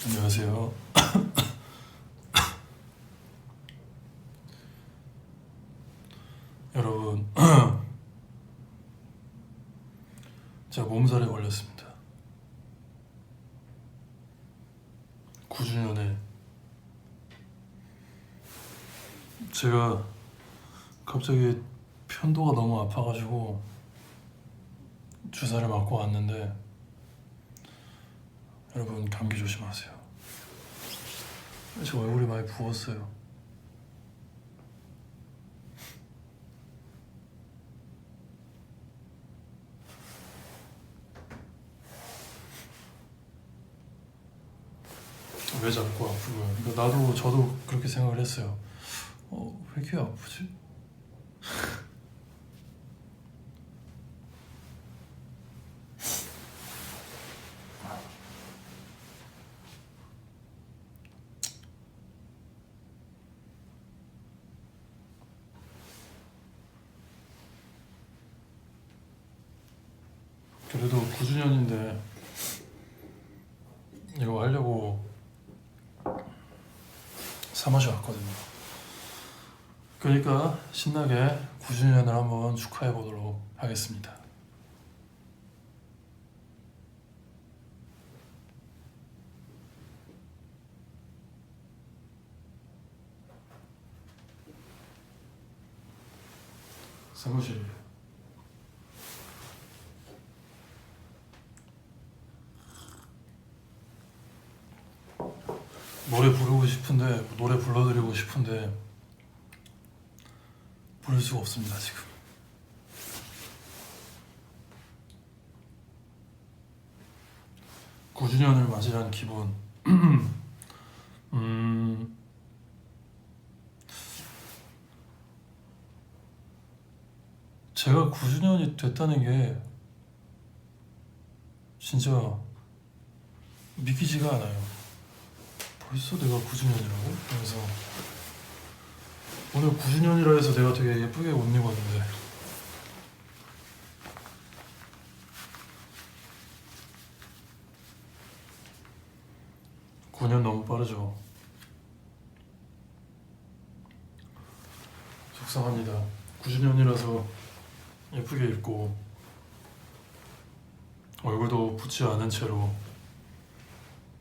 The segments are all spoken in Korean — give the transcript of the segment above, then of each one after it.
안녕하세요. 여러분, 제가 몸살에 걸렸습니다. 9주년에 제가 갑자기 편도가 너무 아파가지고 주사를 맞고 왔는데 여러분 감기 조심하세요. 제 얼굴이 많이 부었어요. 왜 자꾸 아프고요? 그러니까 저도 그렇게 생각을 했어요. 왜 이렇게 아프지? 그래도 9주년인데 이거 하려고 사 마셔왔거든요. 그러니까 신나게 9주년을 한번 축하해 보도록 하겠습니다. 사무실 노래 부르고 싶은데 노래 불러드리고 싶은데 부를 수가 없습니다 지금. 9주년을 맞이한 기분. 음, 제가 9주년이 됐다는 게 진짜 믿기지가 않아요. 벌써 내가 9주년이라고? 그래서 오늘 9주년이라 해서 내가 되게 예쁘게 옷 입었는데 9년 너무 빠르죠. 속상합니다. 9주년이라서 예쁘게 입고 얼굴도 붓지 않은 채로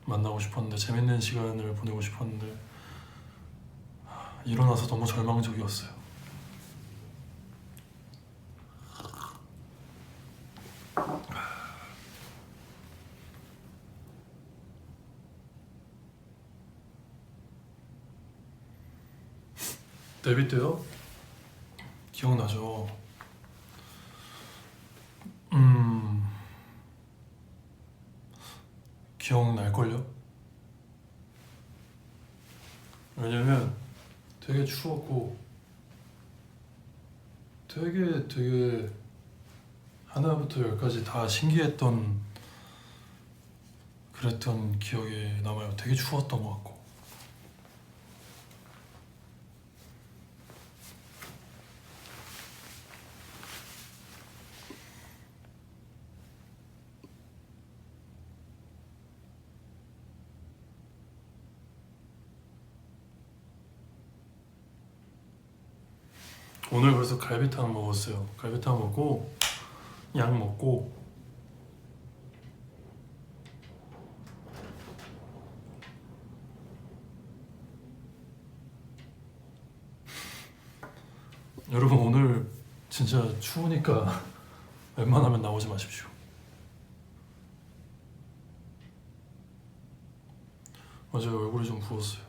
만나고 싶었는데 재밌는 시간을 보내고 싶었는데 일어나서 너무 절망적이었어요. 데뷔 때요? 기억나죠? 음, 기억날걸요? 왜냐면 되게 추웠고 되게 하나부터 열까지 다 신기했던 그랬던 기억이 남아요. 되게 추웠던 것 같고. 오늘 벌써 갈비탕 먹었어요. 갈비탕 먹고 약 먹고 여러분 오늘 진짜 추우니까 웬만하면 나오지 마십시오. 어제 얼굴이 좀 부었어요.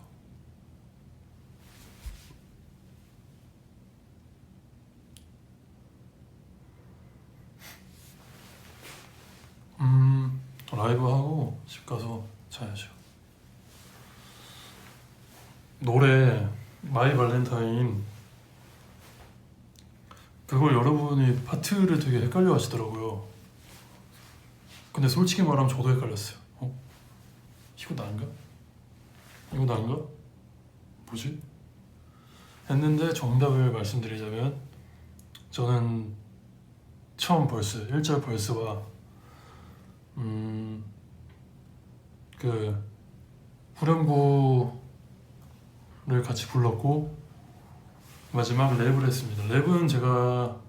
라이브 하고 집 가서 자야죠. 노래 마이 발렌타인 그걸 여러분이 파트를 되게 헷갈려 하시더라고요. 근데 솔직히 말하면 저도 헷갈렸어요. 이거 나인가? 이거 나인가? 뭐지? 했는데 정답을 말씀드리자면 저는 처음 벌스 1절 벌스와 그 후렴구를 같이 불렀고 마지막 랩을 했습니다. 랩은 제가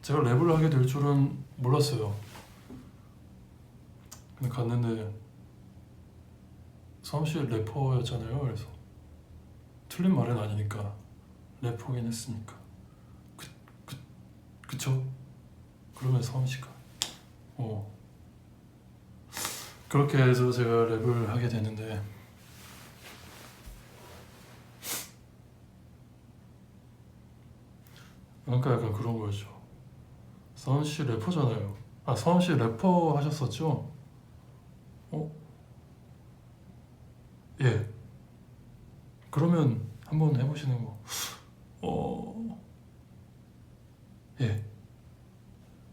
랩을 하게 될 줄은 몰랐어요. 근데 갔는데 서울시 래퍼였잖아요. 그래서 틀린 말은 아니니까 래퍼긴 했으니까 그쵸? 그러면 서울시가 그렇게 해서 제가 랩을 하게 되는데 그러니까 약간 그런 거였죠. 서울시 래퍼잖아요. 서울시 래퍼 하셨었죠? 예. 그러면 한번 해보시는 거. 예.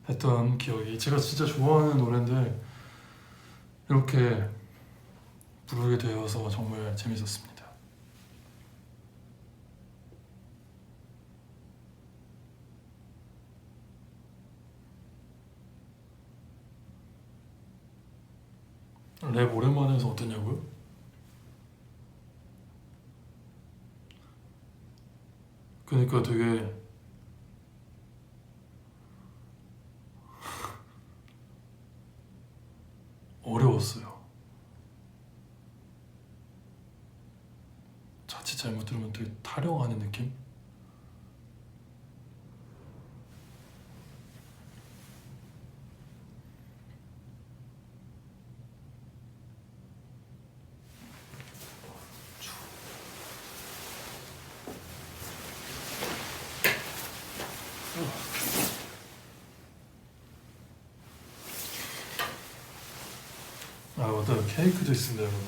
했던 기억이 제가 진짜 좋아하는 노래인데 이렇게 부르게 되어서 정말 재밌었습니다. 랩 오랜만에 해서 어떠냐고요? 그러니까 되게 어려웠어요. 자칫 잘못 들으면 되게 타령하는 느낌? 맞다. 케이크도 있습니다, 여러분.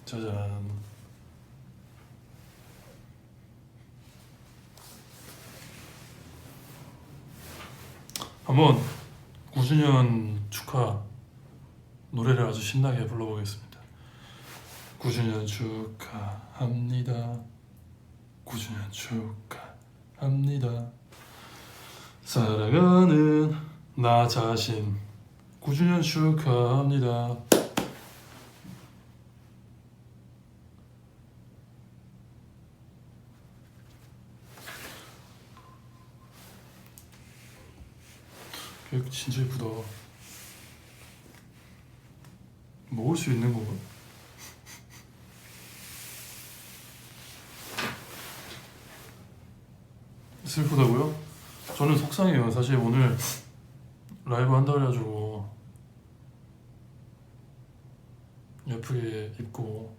짜잔. 한번 9주년 축하 노래를 아주 신나게 불러보겠습니다. 9주년 축하합니다. 9주년 축하합니다. 사랑하는 나 자신 9주년 축하합니다. 케이크 진짜 예쁘다. 먹을 수 있는 건가? 슬프다고요? 저는 속상해요. 사실 오늘 라이브 한다 그래가지고 예쁘게 입고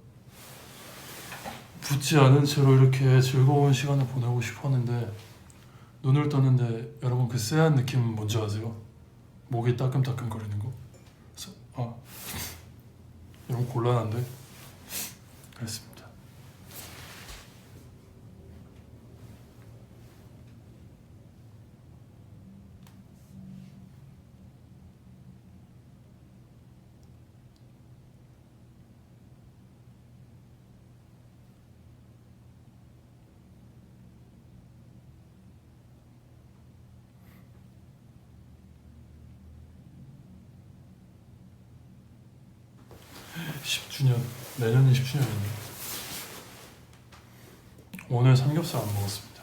붙지 않은 채로 이렇게 즐거운 시간을 보내고 싶었는데 눈을 떴는데 여러분 그 쎄한 느낌 뭔지 아세요? 목이 따끔따끔 거리는 거? 너무 곤란한데? 그랬습니다. 십 10주년 내년이 10주년이네. 오늘 삼겹살 안 먹었습니다.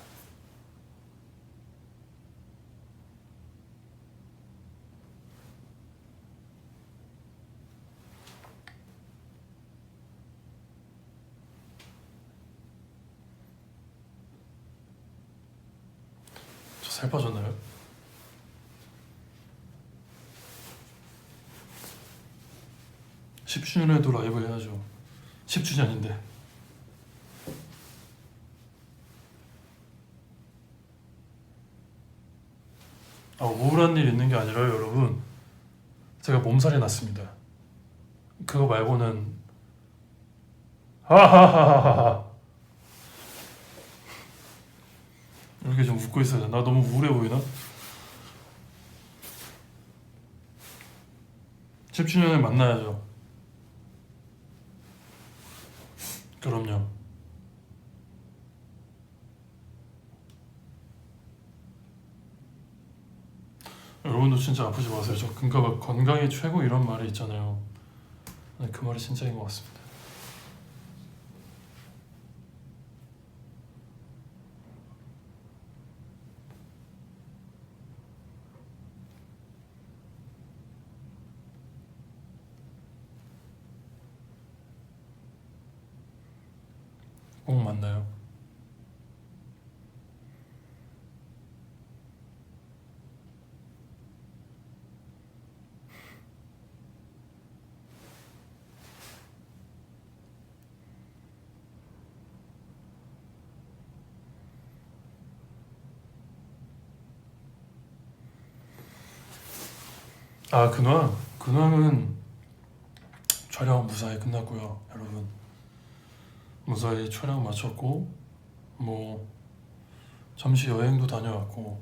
저 살 빠졌나요? 10주년에도 라이브 해야죠. 10주년인데. 우울한 일 있는 게 아니라요, 여러분. 제가 몸살이 났습니다. 그거 말고는 하하하하하. 이렇게 좀 웃고 있어야 돼. 나 너무 우울해 보이나? 10주년에 만나야죠. 그럼요. 여러분도 진짜 아프지 마세요. 저 그러니까 건강이 최고 이런 말이 있잖아요. 네, 그 말이 진짜인 것 같습니다. 꼭 맞나요? 아, 근황은 촬영 무사히 끝났고요, 여러분. 무사히 촬영 마쳤고 뭐 잠시 여행도 다녀왔고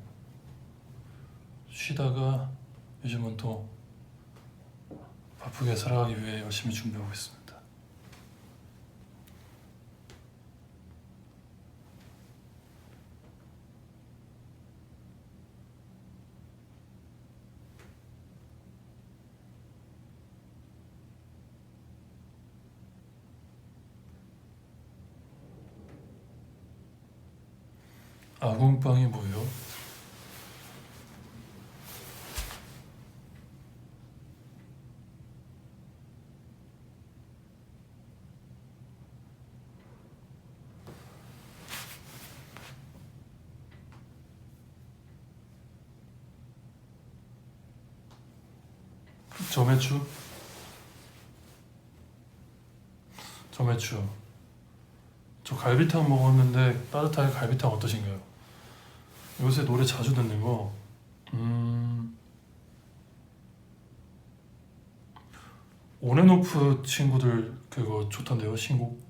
쉬다가 요즘은 또 바쁘게 살아가기 위해 열심히 준비하고 있습니다. 아궁빵이 뭐예요? 저매추? 저매추. 저 갈비탕 먹었는데 따뜻하게 갈비탕 어떠신가요? 요새 노래 자주 듣는 거 온앤오프 친구들 그거 좋던데요, 신곡.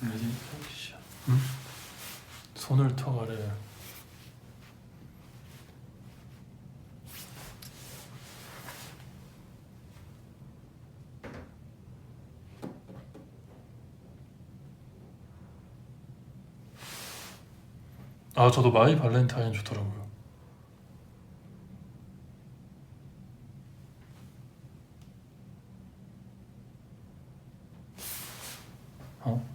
레디 액션. 손을 터가래. 아, 저도 마이 발렌타인 좋더라고요. 어?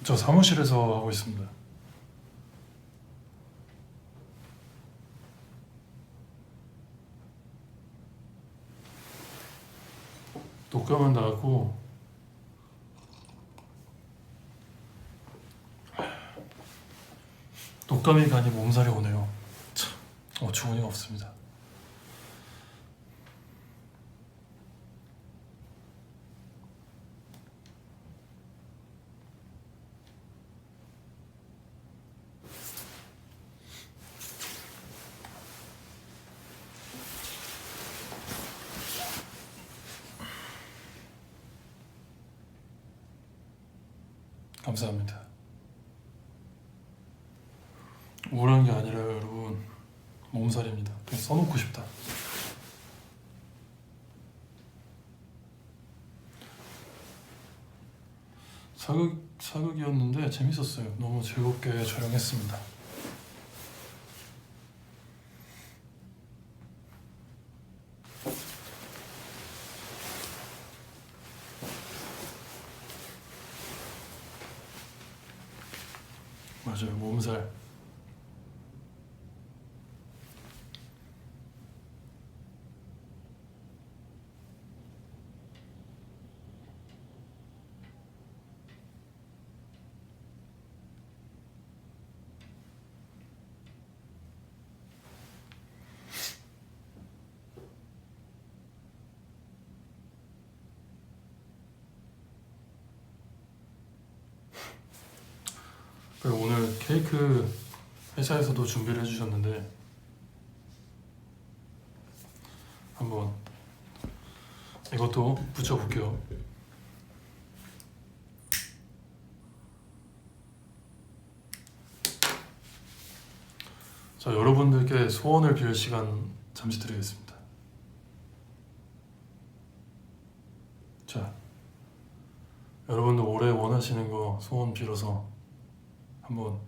저 사무실에서 하고 있습니다. 독감은 나았고 독감이 가니 몸살이 오네요. 참, 어처구니가 없습니다. 감사합니다. 우울한 게 아니라 여러분 몸살입니다. 그냥 써놓고 싶다. 사극이었는데 재밌었어요. 너무 즐겁게 촬영했습니다. 맞아요, 몸살. 그리고 오늘 케이크 회사에서도 준비를 해주셨는데 한번 이것도 붙여볼게요. 자, 여러분들께 소원을 빌 시간 잠시 드리겠습니다. 자, 여러분들 올해 원하시는 거 소원 빌어서 한번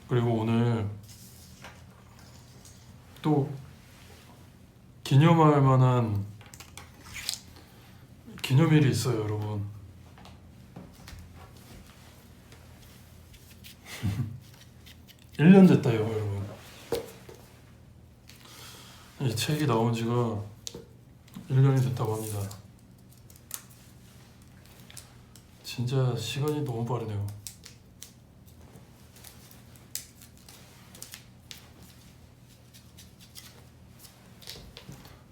그리고 오늘 또 기념할 만한 기념일이 있어요, 여러분. 일 년 됐다요, 여러분. 이 책이 나온 지가 1년이 됐다고 합니다. 진짜 시간이 너무 빠르네요.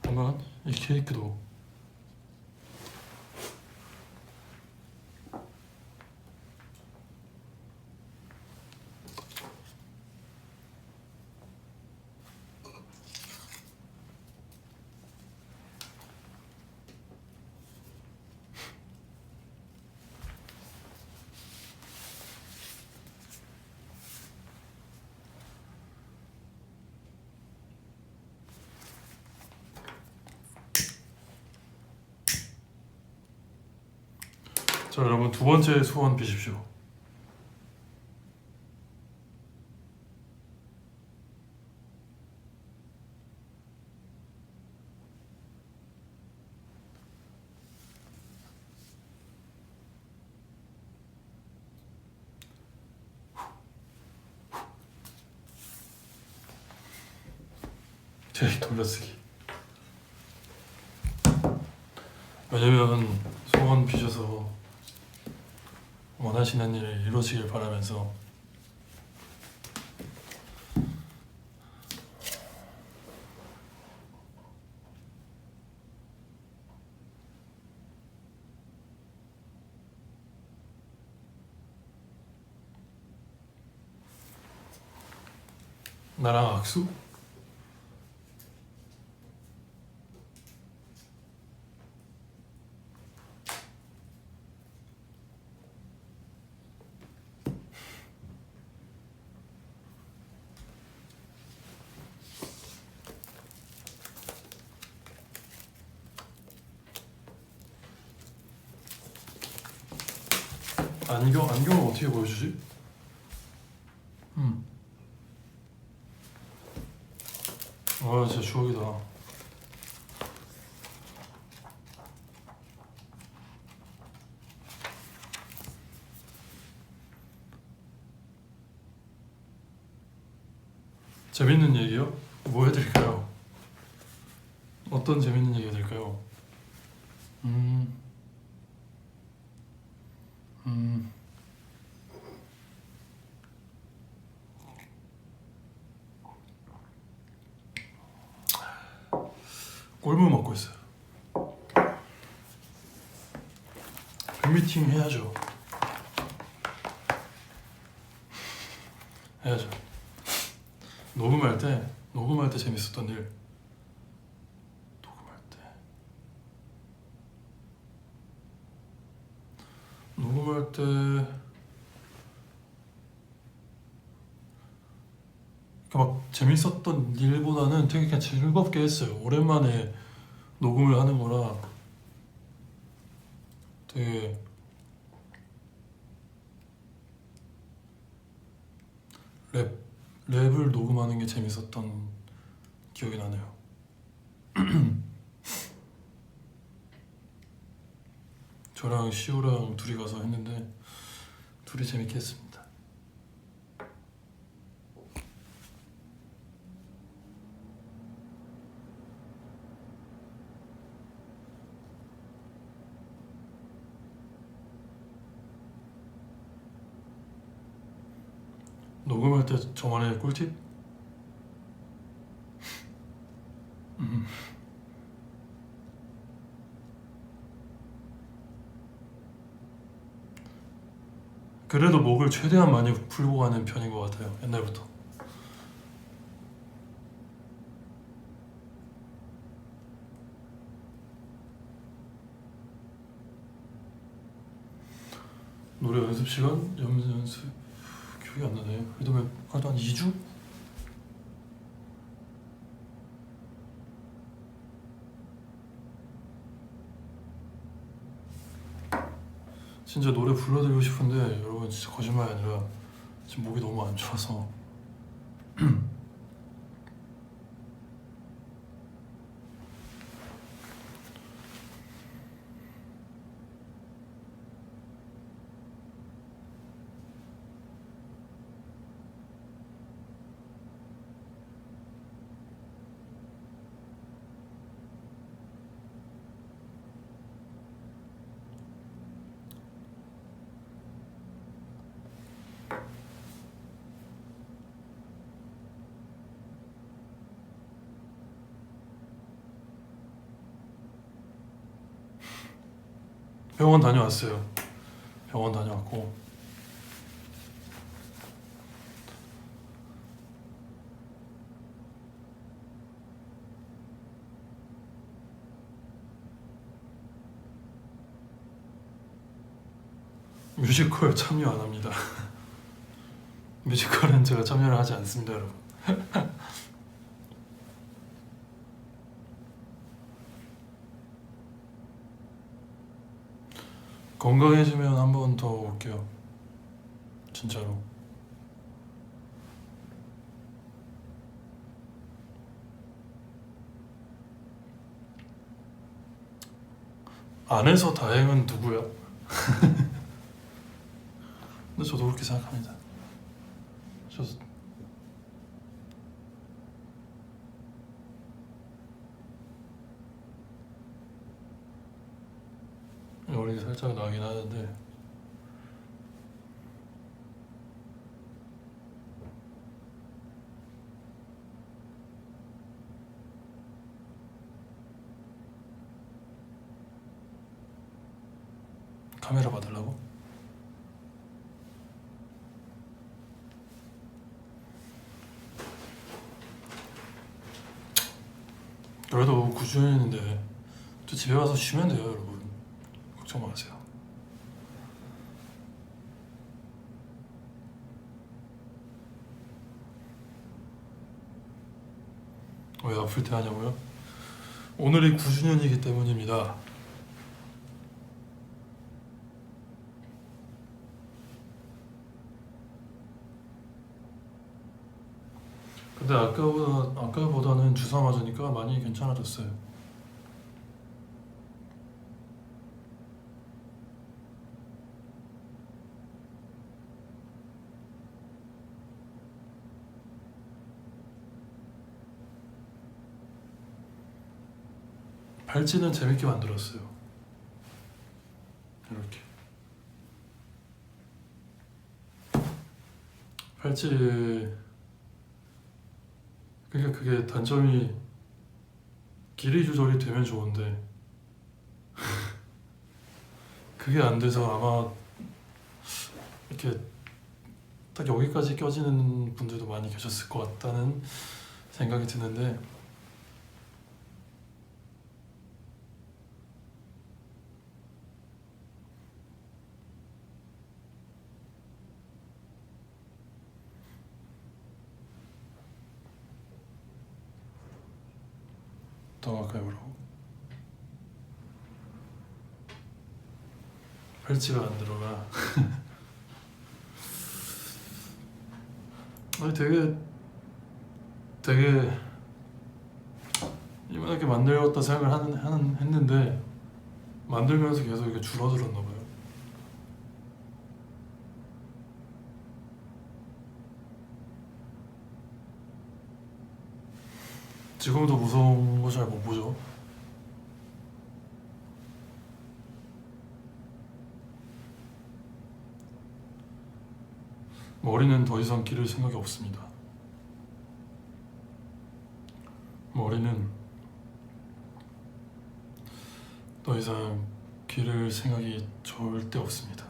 잠깐, 이 케이크도 자, 여러분 두 번째 소원 비십시오. 돌려쓰기. 왜냐면 소원 비셔서 원하시는 일 이루어지길 바라면서 나랑 악수? 안경을 어떻게 보여주지? 아, 진짜 추억이다. 재밌는 얘기요? 뭐 해드릴까요? 어떤 재밌는 얘기 해드릴까요? 음, 음, 꿀물 먹고 있어요. 팬미팅 해야죠. 해야죠. 녹음할 때 재밌었던 일. 녹음할 때 막 재밌었던 일보다는 되게 그냥 즐겁게 했어요. 오랜만에 녹음을 하는 거라 되게 랩을 녹음하는 게 재밌었던 기억이 나네요. 저랑 시우랑 둘이 가서 했는데 둘이 재밌게 했습니다. 녹음할 때 저만의 꿀팁? 그래도 목을 최대한 많이 풀고 가는 편인 것 같아요. 옛날부터. 노래 연습 시간? 연습 기억이 안 나네. 그래도 한 2주? 진짜 노래 불러드리고 싶은데 여러분 진짜 거짓말이 아니라 지금 목이 너무 안 좋아서 병원 다녀왔어요. 병원 다녀왔고 뮤지컬 참여 안 합니다. 뮤지컬은 제가 참여를 하지 않습니다, 여러분. 건강해지면 한 번 더 올게요. 진짜로. 안에서 다행은 누구야? 근데 저도 그렇게 생각합니다. 저도 열이 살짝 나긴 하는데 카메라 받으려고? 그래도 9주년인데 또 집에 가서 쉬면 돼요, 여러분. 걱정 마세요. 왜 아플 때 하냐고요? 오늘이 9주년이기 때문입니다. 근데 아까보다는 주사 맞으니까 많이 괜찮아졌어요. 발찌는 재밌게 만들었어요. 이렇게 발찌, 그러니까 그게 단점이 길이 조절이 되면 좋은데 그게 안 돼서 아마 이렇게 딱 여기까지 껴지는 분들도 많이 계셨을 것 같다는 생각이 드는데 더 가까이 오라고? 팔찌가 안 들어가. 아니 되게 이만하게 만들었다 생각을 했는데 만들면서 계속 이게 줄어들었나 봐요. 지금도 무서운 거 잘 못 보죠. 머리는 더 이상 기를 생각이 없습니다. 머리는 더 이상 기를 생각이 절대 없습니다.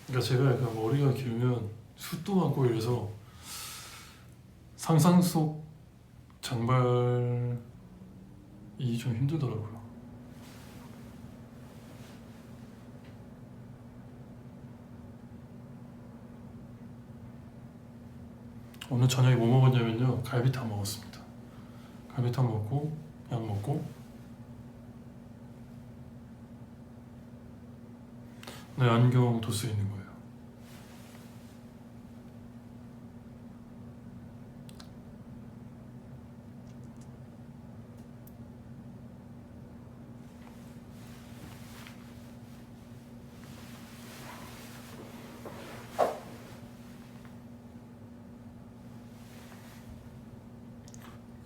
그러니까 제가 약간 머리가 길면 숱도 많고 이래서 상상 속 장발이 좀 힘들더라고요. 오늘 저녁에 뭐 먹었냐면요, 갈비탕 먹었습니다. 갈비탕 먹고 약 먹고. 네, 안경 도수 있는 거예요.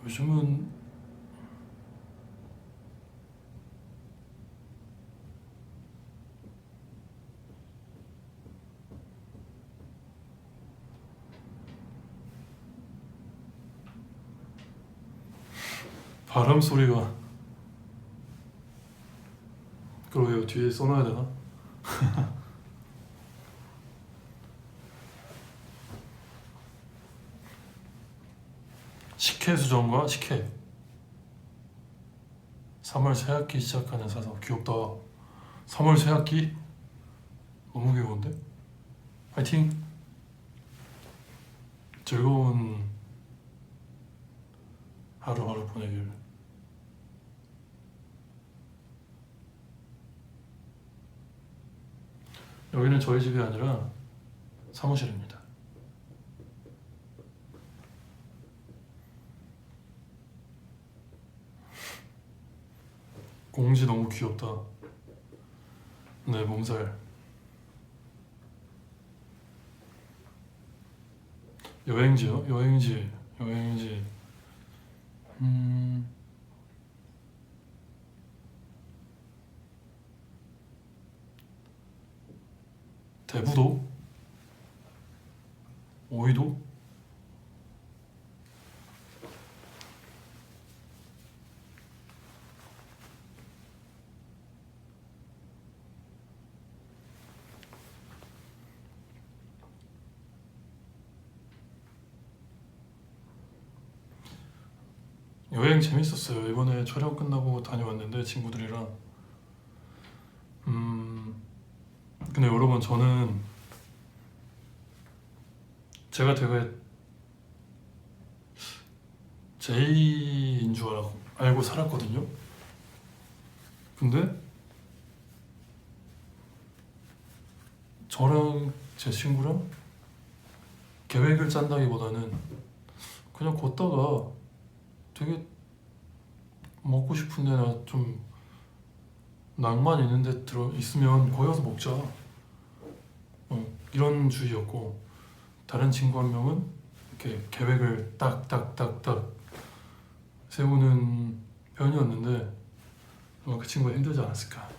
요즘은 바람 소리가, 그러게요. 뒤에 써놔야 되나? 식혜 수정과 식혜. 3월 새학기 시작하는 사서. 귀엽다. 3월 새학기? 너무 귀여운데? 파이팅! 즐거운 하루하루 보내길. 여기는 저희 집이 아니라 사무실입니다. 공지 너무 귀엽다. 네, 몸살. 여행지요? 여행지. 대부도? 오이도? 여행 재밌었어요. 이번에 촬영 끝나고 다녀왔는데 친구들이랑. 근데 여러분, 저는 제가 되게 제이인 줄 알고 살았거든요. 근데 저랑 제 친구랑 계획을 짠다기보다는 그냥 걷다가 되게 먹고 싶은 데나 좀 낭만 있는 데 들어 있으면 거기 가서 먹자, 이런 주의였고, 다른 친구 한 명은 이렇게 계획을 딱딱딱딱 세우는 편이었는데 아마 그 친구가 힘들지 않았을까.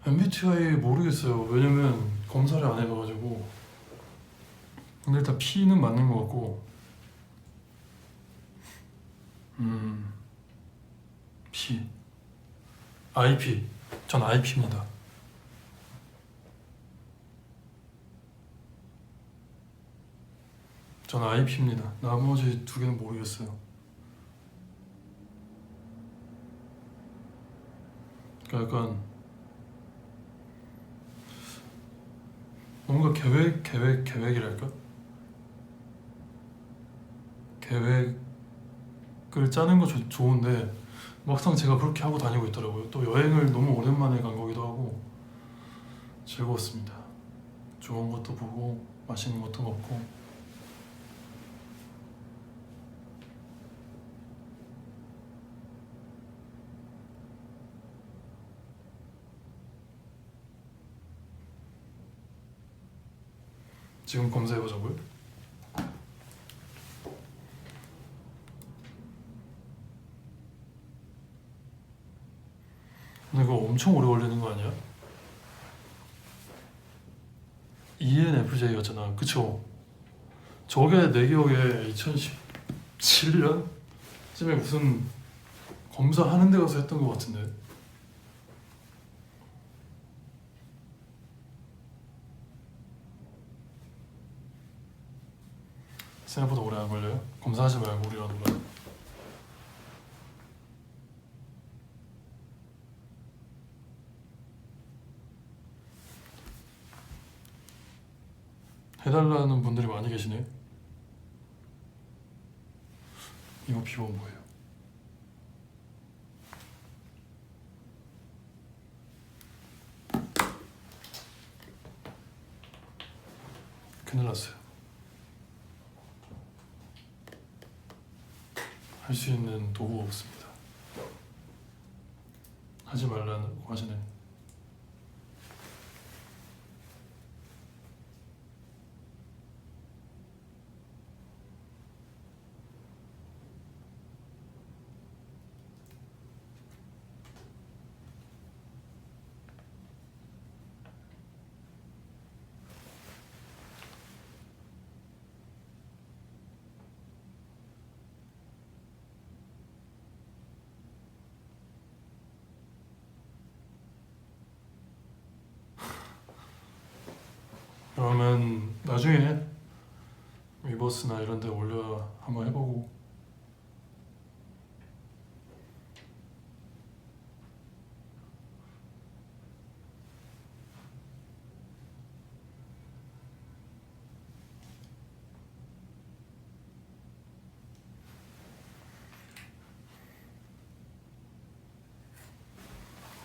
MBTI 모르겠어요. 왜냐면 검사를 안 해봐가지고. 근데 일단 P는 맞는 것 같고. P. IP. 전 IP입니다. 전 IP입니다. 나머지 두 개는 모르겠어요. 그러니까 약간 뭔가 계획이랄까? 계획을 짜는 거 좋은데 막상 제가 그렇게 하고 다니고 있더라고요. 또 여행을 너무 오랜만에 간 거기도 하고. 즐거웠습니다. 좋은 것도 보고 맛있는 것도 먹고. 지금 검사해보자고요? 근데 이거 엄청 오래 걸리는 거 아니야? ENFJ였잖아, 그쵸? 저게 내 기억에 2017년쯤에 무슨 검사하는 데 가서 했던 것 같은데. 생각보다 오래 안 걸려요? 검사하지 말고 우리랑 놀아. 해달라는 분들이 많이 계시네. 이거 비번 뭐예요? 큰일 났어요. 할 수 있는 도구가 없습니다. 하지 말라고 하시네. 그러면 나중에 위버스나 이런 데 올려 한번 해보고.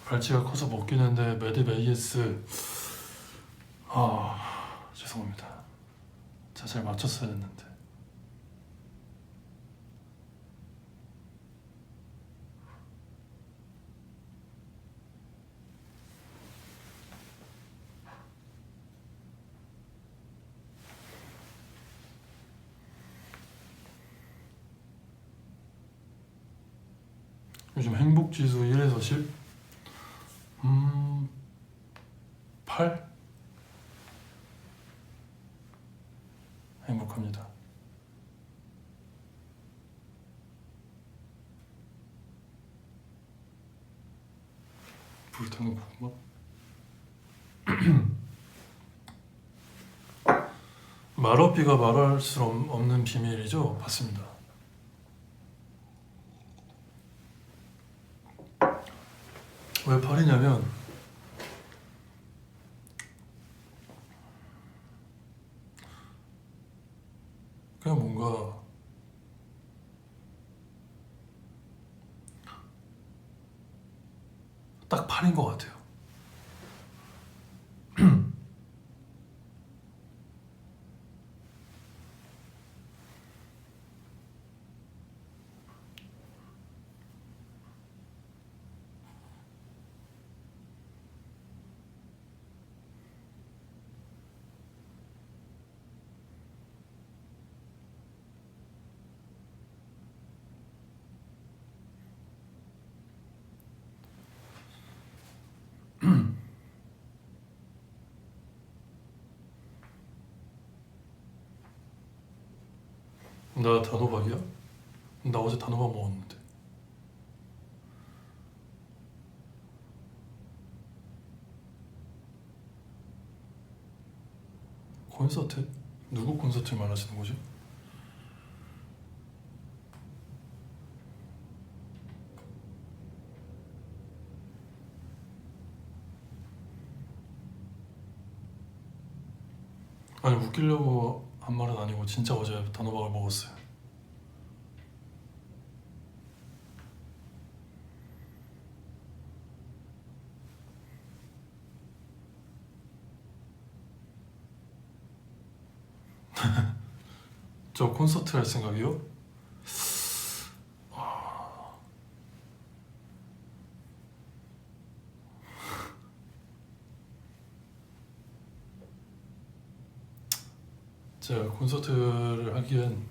발치가 커서 먹긴 했는데 매듭 AS 죄송합니다. 제가 잘 맞췄어야 했는데. 요즘 행복지수 1에서 10? 8? 행복합니다. 불타는 고구마? 말없이가 말할 수 없는 비밀이죠? 맞습니다. 왜 8이냐면 그냥 뭔가 딱 8인 것 같아요. 나 단호박이야? 나 어제 단호박 먹었는데. 콘서트? 누구 콘서트를 말하시는 거지? 아니, 웃기려고 한 말은 아니고 진짜 어제 단호박을 먹었어요. 저 콘서트 할 생각이요? 제가 콘서트를 하기엔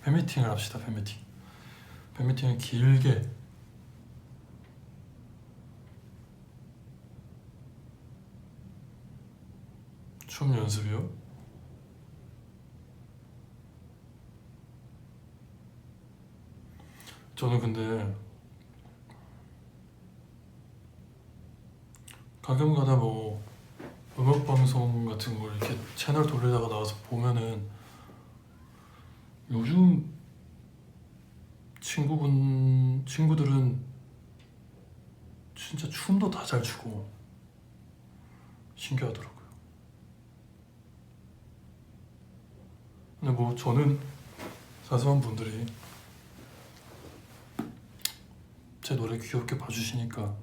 팬미팅을 합시다. 팬미팅을 길게 춤 연습이요? 저는 근데 가끔가다 뭐 음악 방송 같은 걸 이렇게 채널 돌리다가 나와서 보면은 요즘 친구들은 진짜 춤도 다 잘 추고 신기하더라고요. 근데 뭐 저는 사소한 분들이 제 노래 귀엽게 봐주시니까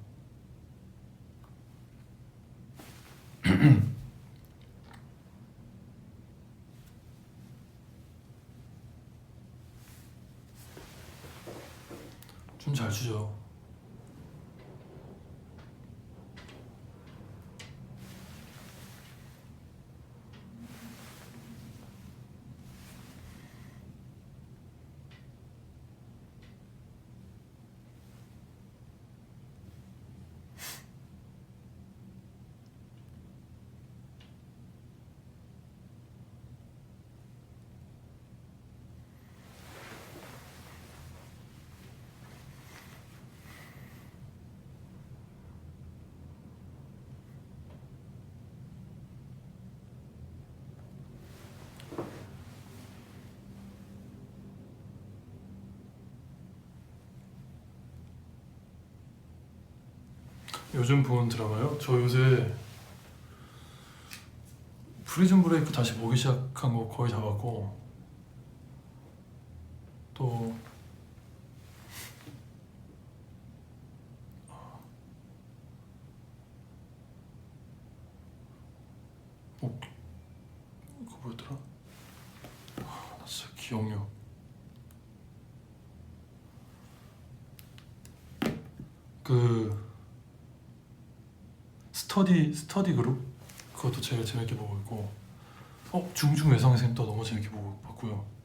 춤 잘 추죠. 요즘 본 드라마요? 저 요새 프리즌 브레이크 다시 보기 시작한 거 거의 다 봤고, 또 뭐, 그거 뭐였더라? 나 진짜 기억력. 그 스터디 그룹, 그것도 제가 재밌게 보고 있고, 중증 외상생도 너무 재밌게 보고 봤고요.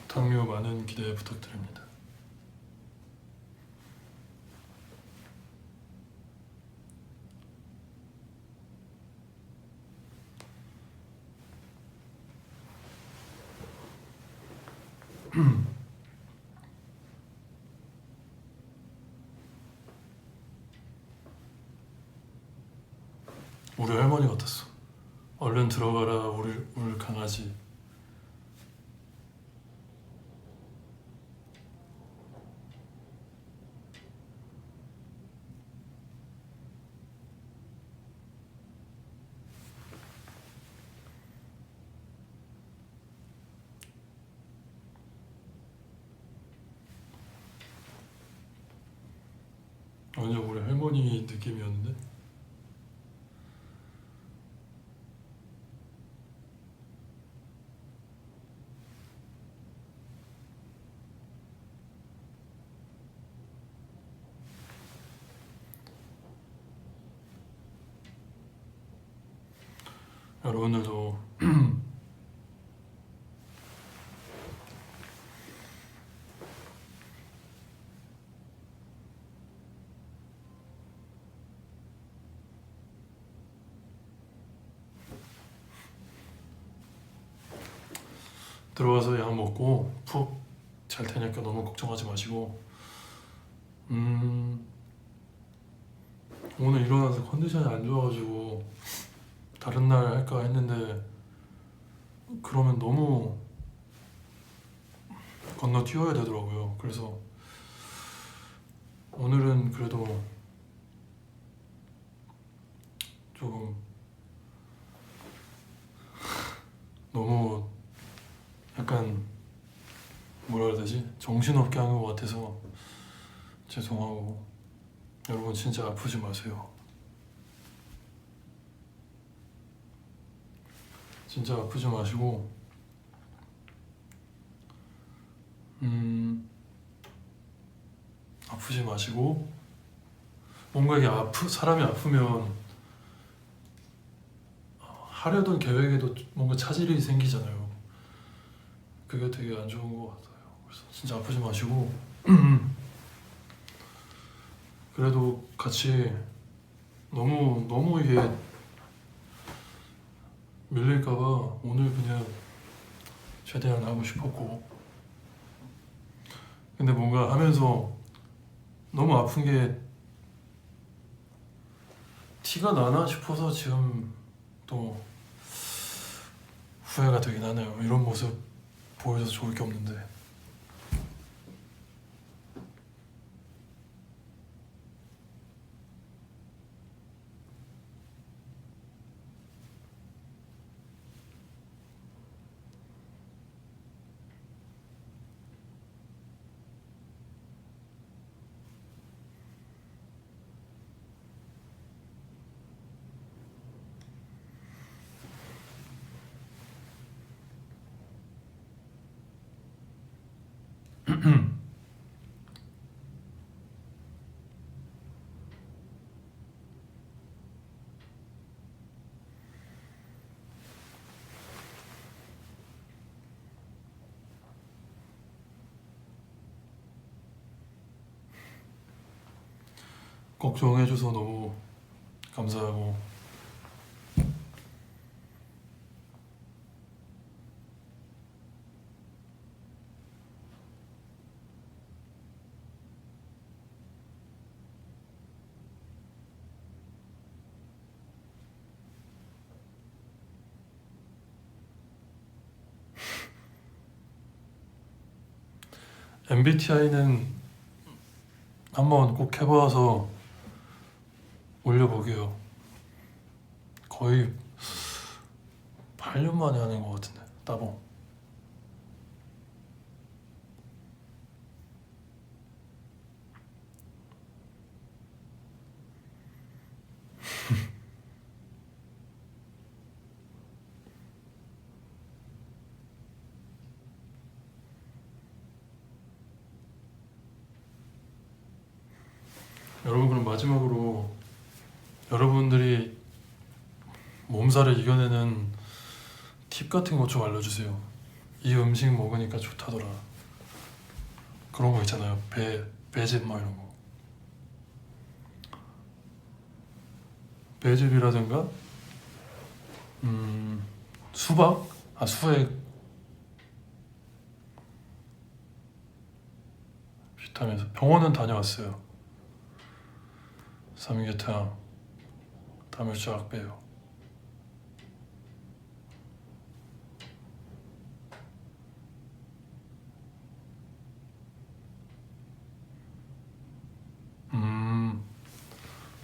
당뇨 많은 기대 부탁드립니다. 우리 할머니 같았어. 얼른 들어가라, 우리 강아지. 완전 우리 할머니 느낌이었는데. 여러분들도 들어가서 약 먹고 푹 잘 테니까 너무 걱정하지 마시고 오늘 일어나서 컨디션이 안 좋아가지고 다른 날 할까 했는데 그러면 너무 건너뛰어야 되더라고요. 그래서 오늘은 그래도 조금 너무 약간 뭐라 해야 되지? 정신없게 한 것 같아서 죄송하고 여러분 진짜 아프지 마세요. 진짜 아프지 마시고 아프지 마시고 뭔가 이게 사람이 아프면 하려던 계획에도 뭔가 차질이 생기잖아요. 그게 되게 안 좋은 것 같아요. 그래서 진짜 아프지 마시고 그래도 같이 너무 이게 밀릴까봐 오늘 그냥 최대한 하고 싶었고 근데 뭔가 하면서 너무 아픈 게 티가 나나 싶어서 지금 또 후회가 되긴 하네요. 이런 모습 보여줘서 좋을 게 없는데 걱정해줘서 너무 감사하고 MBTI는 한번 꼭 해봐서 올려보게요. 거의 8년 만에 하는 것 같은데 따봉. 여러분 그럼 마지막으로 여러분들이 몸살을 이겨내는 팁 같은 거 좀 알려주세요. 이 음식 먹으니까 좋다더라. 그런 거 있잖아요. 배즙 막 이런 거. 배즙이라든가 수박? 수액 비타민. 병원은 다녀왔어요. 삼계탕 담을 쫙 빼요.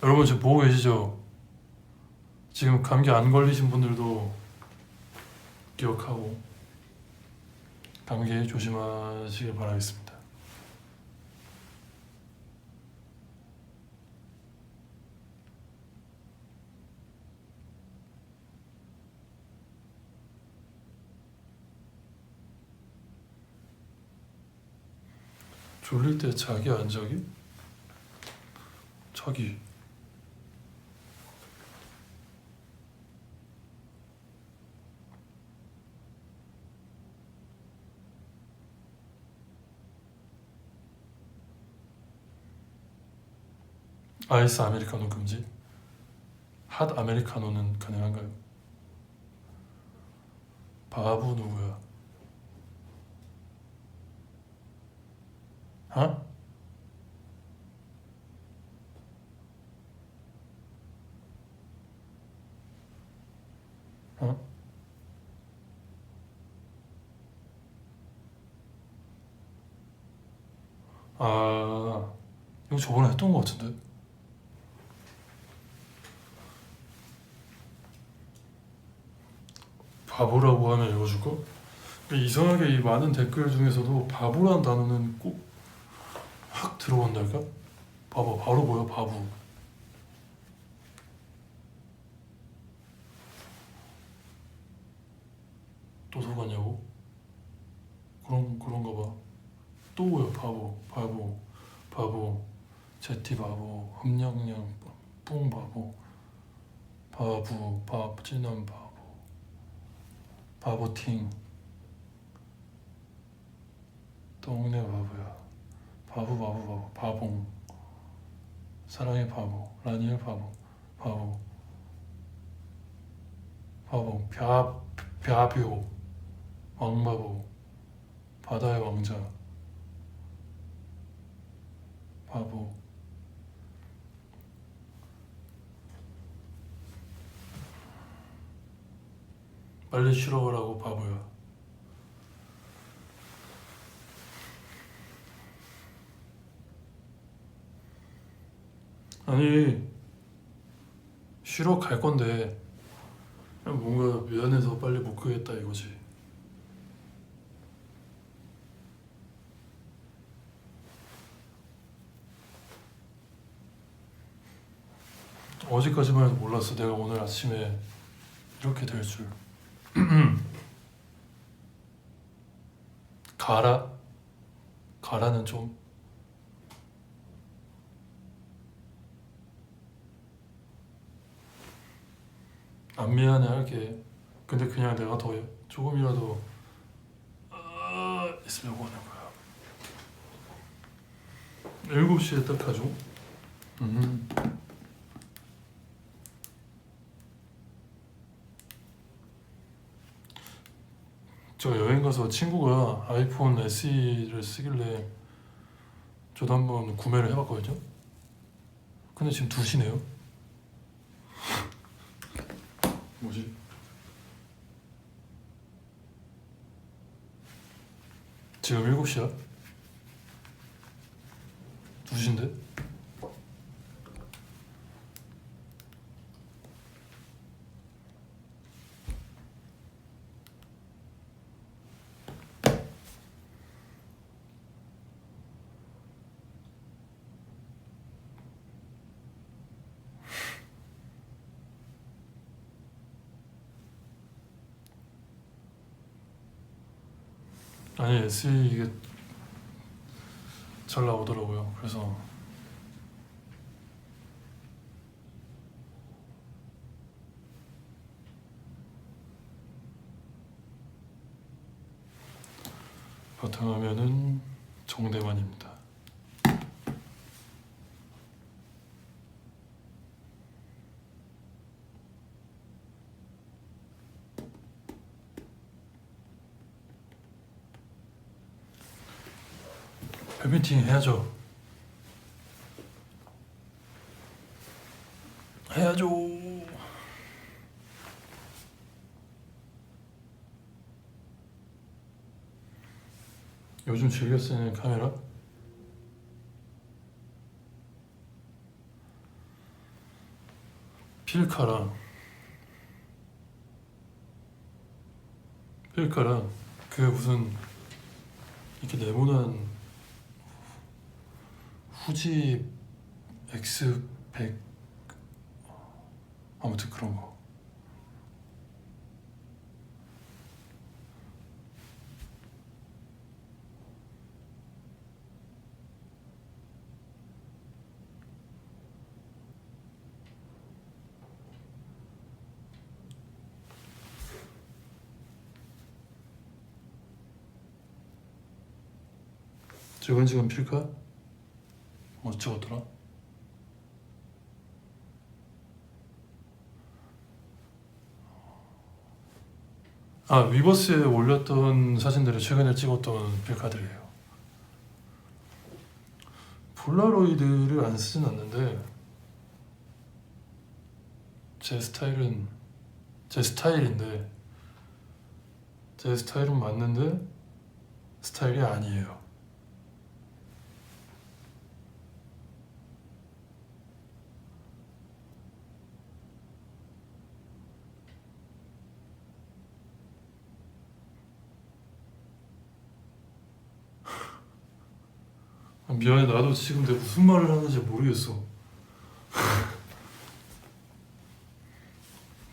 여러분 지금 보고 계시죠? 지금 감기 안 걸리신 분들도 기억하고 감기 조심하시길 바라겠습니다. 졸릴 때 자기 안 자기? 자기. 아이스 아메리카노 금지? 핫 아메리카노는 가능한가요? 바보 누구야? 어? 어? 아, 이거 저번에 했던 거 같은데? 바보라고 하면 읽어줄까? 이상하게 이 많은 댓글 중에서도 바보란 단어는 꼭 확 들어온달까? 봐봐, 바로 보여, 바보. 또 속았냐고? 그런가 봐. 또 보여, 바보, 바보, 바보, 제티 바보, 흠냥냥, 뿡 바보, 진한 바보, 바보팅, 동네 바보야, 바봉, 사랑의 바보, 라니엘 바보, 바보, 바봉, 벼, 왕바보, 바다의 왕자, 바보. 빨리 쉬러 가라고 바보야. 아니, 쉬러 갈 건데 그냥 뭔가 미안해서 빨리 못 가겠다 이거지. 어제까지만 해도 몰랐어. 내가 오늘 아침에 이렇게 될 줄. 가라? 가라는 좀. 안 미안해 할게. 근데 그냥 내가 더 조금이라도 있으려고 하는 거야. 7시에 딱 가죠? 음. 저 여행 가서 친구가 아이폰 SE를 쓰길래 저도 한번 구매를 해봤거든요. 근데 지금 2시네요. 뭐지? 지금 7시야? 2시인데? 아니 SE 이게 잘 나오더라고요. 그래서 바탕화면은 정대만입니다. 팬미팅 해야죠. 해야죠. 요즘 즐겨 쓰는 카메라? 필카랑 그 무슨 이렇게 네모난 후지 X100 아무튼 그런 거. 저건 지금 필까? 뭐 찍었더라? 아, 위버스에 올렸던 사진들을 최근에 찍었던 필카들이에요. 폴라로이드를 안 쓰진 않는데 제 스타일은 제 스타일인데 제 스타일은 맞는데 스타일이 아니에요. 미안해, 나도 지금 내가 무슨 말을 하는지 모르겠어.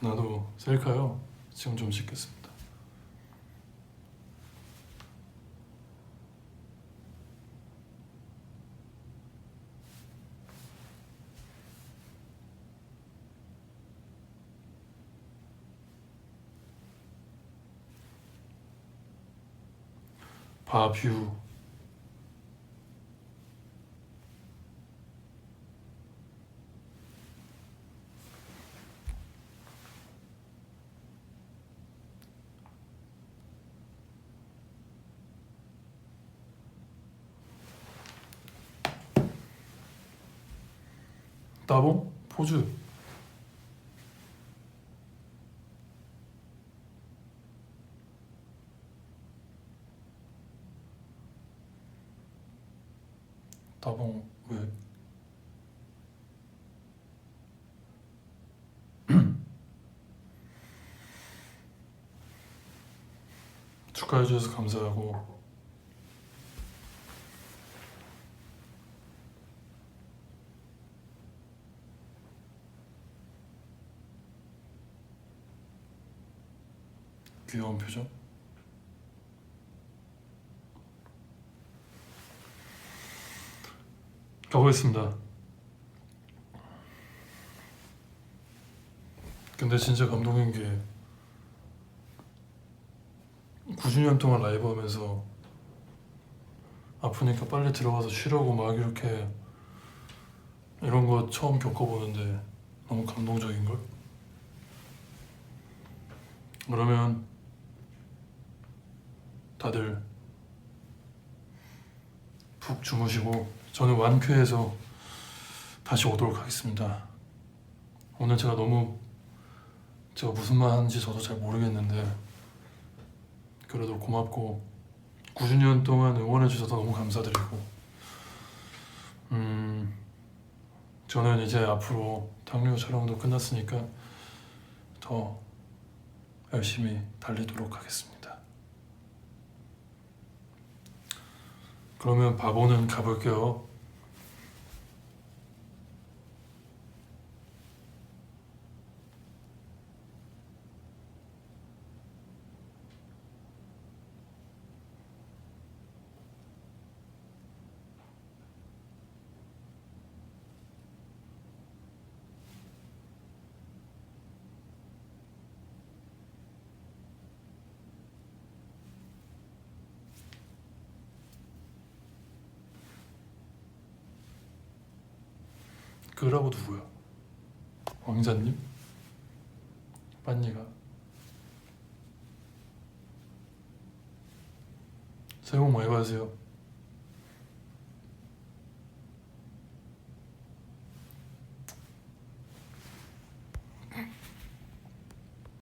나도 셀카요. 지금 좀 찍겠습니다. 바뷰. 따봉? 포즈. 따봉 왜? 축하해주셔서 감사하고 귀여운 표정. 가보겠습니다. 근데 진짜 감동인 게 9주년 동안 라이브 하면서 아프니까 빨리 들어가서 쉬려고 막 이렇게 이런 거 처음 겪어보는데 너무 감동적인걸? 그러면 다들 푹 주무시고 저는 완쾌해서 다시 오도록 하겠습니다. 오늘 제가 무슨 말 하는지 저도 잘 모르겠는데 그래도 고맙고 9주년 동안 응원해주셔서 너무 감사드리고 저는 이제 앞으로 당뇨 촬영도 끝났으니까 더 열심히 달리도록 하겠습니다. 그러면 바보는 가볼게요. 그라고 누구야? 왕자님? 빤니가? 새해 복 많이 받으세요.